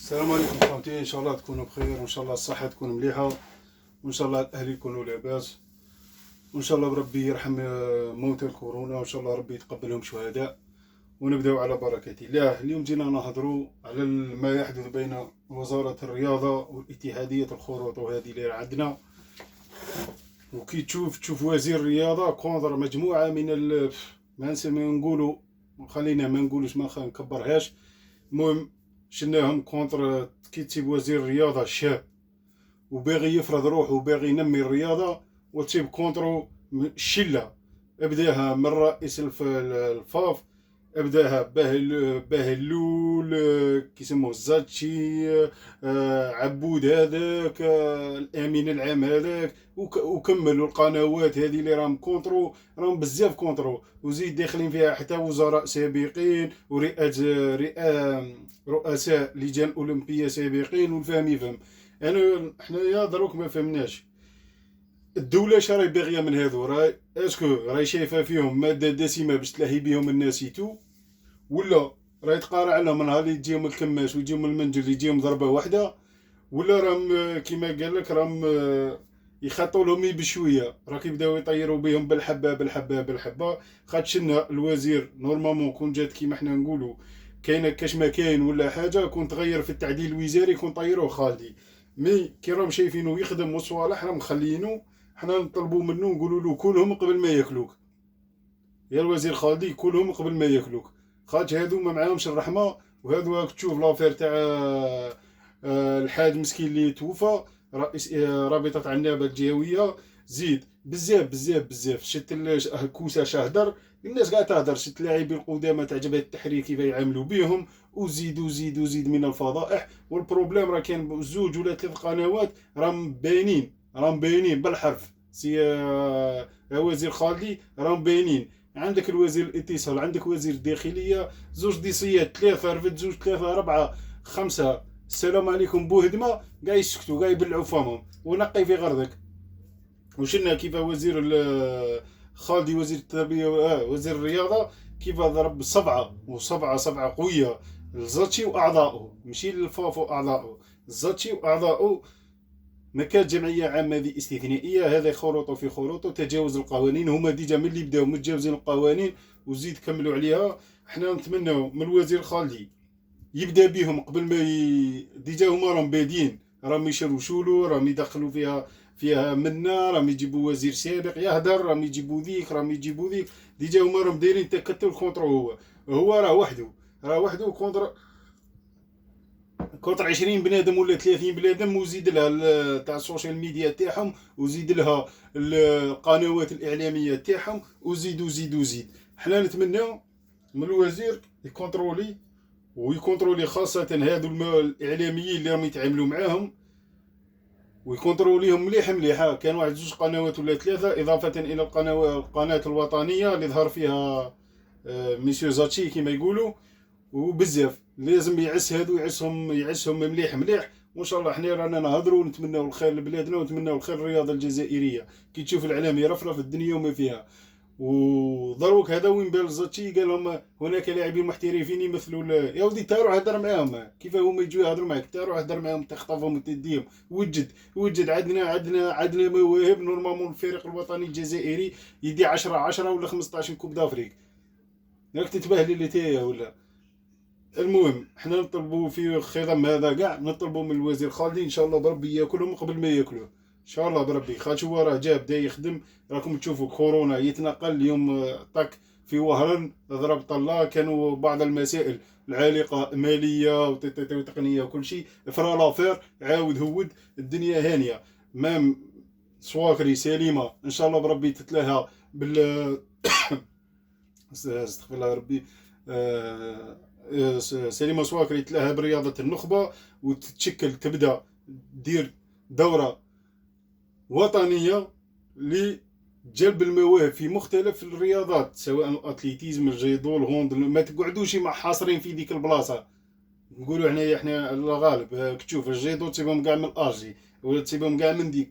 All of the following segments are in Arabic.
السلام عليكم خوتي، ان شاء الله تكونوا بخير، وان شاء الله الصحه تكون مليحه، وان شاء الله الاهل يكونوا لاباس، وان شاء الله ربي يرحم موتى الكورونا، وان شاء الله ربي يتقبلهم شهداء. ونبداو على بركه الله. اليوم جينا نهضروا على ما يحدث بين وزاره الرياضه والاتحاديه الخروط هذه اللي عندنا. وكي تشوف وزير الرياضه كونتر مجموعه من ما نقولوا، خلينا ما نقولوش، ما نكبرهاش. المهم شناهم كونتر كي تسيب وزير الرياضه شاب وباغي يفرض روحه وباغي ينمي الرياضه، وتسيب كونترو الشله. ابداها من رئيس الفاف، ابداها باهلول، كيسموه الزاتشي، عبود هذاك، الامين العام هذاك، وكملوا القنوات هذه اللي راهم كونترو، راهم بزاف كونترو. وزيد داخلين فيها حتى وزراء سابقين رؤساء لجان اولمبيه سابقين، والفهم يفهم. حنايا دروك ما فهمناش الدولة شراي باغية من هذو. راي شايفة فيهم مادة دسمة باش تلهي بهم الناس ولا راهي تقارع لهم نهار اللي تجيهم الكماش ويجيهم المنجل يجيهم ضربة واحدة، ولا راهم كيما قال لك راهم يخطوا لهم بشوية، راك يبداو يطيروا بهم بالحبة بالحبة بالحبة. خاطشنا الوزير نورمالمون كون جات كيما حنا نقولوا كاينه كاش ما كاين ولا حاجه، كون تغير في التعديل الوزاري كون طيروه خالدي. مي كي راهم شايفينه يخدم وصوالح راهم مخليينه، حنا نطلبوا منه نقولوا له كلهم قبل ما ياكلوك يا الوزير خالدي، كلهم قبل ما ياكلوك. خاطر هادو ما معاهمش الرحمه. وهادو راك تشوف لافير تاع الحاج مسكين اللي توفى، رئيس رابطه عنابه الجهويه. زيد بزاف بزاف بزاف. شت كوسه شهدر، الناس قاعده تهدر. شت اللاعبين القدامى تاع جبهه التحرير كيف يعاملوا بهم، وزيد وزيد وزيد من الفضائح. والبروبليم راه كاين زوج ولا ثلاث قنوات راهم باينين بالحرف. سي وزير خالدي راهم باينين. عندك الوزير الاتصال، عندك وزير الداخليه، زوج ديسيات، ثلاثه رفد، زوج ثلاثه اربعه خمسه، السلام عليكم بوهدمه، قاعد يسكتوا قاعد يبلعوا فمهم ونقي في غردك. وشنا كيف وزير خالدي وزير التربيه وزير الرياضه كيف ضرب صبعه قويه الزاتشي واعضائه، ماشي للفاف واعضائه، الزاتشي واعضائه. ما كانت جمعيه عامه هذه استثنائيه، هذا خروطه في خروطه، تجاوز القوانين. هما ديجا من اللي بداو متجاوزين القوانين وزيد كملوا عليها. حنا نتمناو من الوزير خالدي يبدا بهم قبل ما ديجا هما راهم بادين، راهم يشروشولو، راهم يدخلوا فيها منا، راهم يجيبوا وزير سابق يهدر، راهم يجيبوا ذيك. ديجا هما راهم دايرين تكتل كونتر. هو راه وحده كونتر 20 بنادم ولا 30 بنادم، وزيد لها تاع السوشيال ميديا تاعهم، وزيد لها القنوات الاعلاميه تاعهم، وزيد. حنا نتمناو من الوزير ويكونترولي خاصه هادو الاعلاميين اللي راهم يتعاملوا معاهم، ويكونتروليهم مليحه. كان واحد زوج قنوات ولا ثلاثه اضافه الى القناه الوطنيه اللي ظهر فيها ميسيو زاتشي كما يقولوا. وبزاف لازم يعس هادو، يعسهم مليح. وان شاء الله حنا رانا نهضروا ونتمناو الخير لبلادنا ونتمناو الخير للرياضه الجزائريه. كي تشوف العالم يرفرف الدنيا وما فيها. وضروك هذا وين بال زاتشي قال لهم هناك لاعبين محترفين يمثلوا يا ودي تا روح هضر معاهم. كيف هما يجوا يهضروا معاك؟ تا روح هضر معاهم، تخطفهم وتديهم. وجد عندنا مواهب. نورمالمون الفريق الوطني الجزائري يدي 10 ولا 15 كوب دافريك. راك تتباهلي اللي تايا ولا. المهم حنا نطلبوا في خضم هذا كاع، نطلبوا من الوزير خالدي ان شاء الله بربي ياكلهم قبل ما ياكلوه ان شاء الله بربي. خاطر هو راه جا بدا يخدم. راكم تشوفوا كورونا يتنقل اليوم طاك في وهران ضرب طلا. كانوا بعض المسائل العالقه ماليه وتقنيه وكل شيء، فرا لافير عاود هود الدنيا هانيه. مام صواكري سليمه ان شاء الله بربي تتلاها بال استغفر الله ربي. سليمة صواكري تلاها برياضة النخبة، وتتشكل تبدا دير دورة وطنية لجلب المواهب في مختلف الرياضات، سواء الاتليتيزم، الجيدو، الهوند. ما تقعدوش حاصرين في ديك البلاصة. نقولوا حنا الغالب تشوف الجيدو تسيبهم كاع من الارجي، ولا تسيبهم كاع من ديك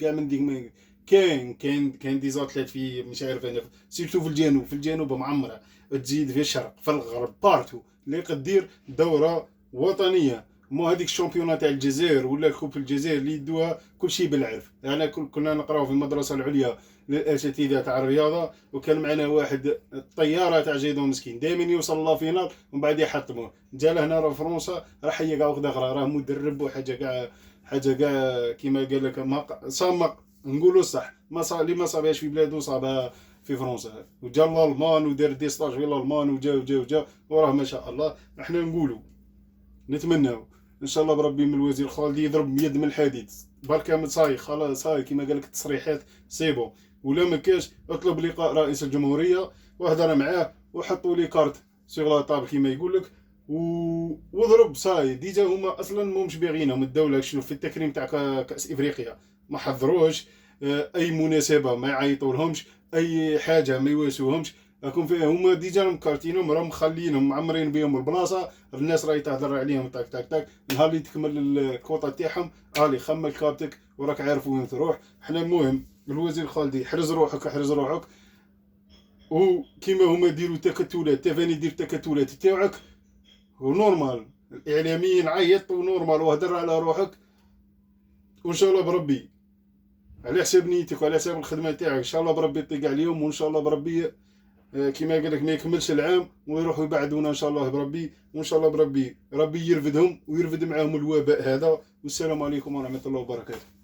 كاين دي زاتليت في مش عارف انا، سيرتو في الجنوب معمره، تزيد في الشرق في الغرب بارتو اللي قدير دوره وطنيه. مو هذيك الشامبيونات تاع الجزائر ولا كوب الجزائر اللي يدوها كلشي بالعرف. يعني كنا نقراو في المدرسه العليا للاساتذه تاع الرياضه، وكان معنا واحد الطياره تاع جيدون مسكين دائما يوصل لا فينال ومن بعد يحطموه. جا هنا راه فرنسا راح هي كاع واخده اخرى، راه مدرب وحاجه كاع، حاجه كاع كيما قال لك ما صام نقولوا صح، ما صاب اللي ما صابهاش في بلادو صابها في فرنسا. وجا الالمان ودار دي ستاج في الالمان وجا وراه ما شاء الله. احنا نقولوا نتمناو ان شاء الله بربي من الوزير خالدي يضرب بيد من الحديد، بركه من صاي خلاص صاي كيما قال لك التصريحات سي بون. ولا ما كاش اطلب لقاء رئيس الجمهوريه وهضر معاه وحطوا لي كارت سيغ لا طابل كيما يقول لك، وضرب صاي. ديجا هما اصلا مومش باغيينهم الدوله. شوف في التكريم تاع كاس افريقيا ما حضروش، اي مناسبه ما يعيطولهمش، اي حاجه ما يواسوهمش. راكم فيها هما ديجا مكارتينهم، راهم مخلينهم معمرين بهم البلاصه. الناس راهي تهضر عليهم تاك تاك تاك. نهار اللي تكمل الكوطه تاعهم الي خمل كارتك وراك عارف وين تروح. حنا المهم الوزير خالدي احرز روحك احرز روحك، وكيما هما يديروا تكتلات تفاني دير تكتلات تاعك ونورمال. الاعلاميين عيط ونورمال وهدر على روحك، وان شاء الله بربي على حساب نيتك وعلى حساب الخدمه تاعك ان شاء الله بربي يطيق عليهم. وان شاء الله بربي كيما قال لك ما يكملش العام ويروحوا يبعدونا ان شاء الله بربي. وان شاء الله بربي ربي يرفدهم ويرفد معاهم الوباء هذا. والسلام عليكم ورحمه الله وبركاته.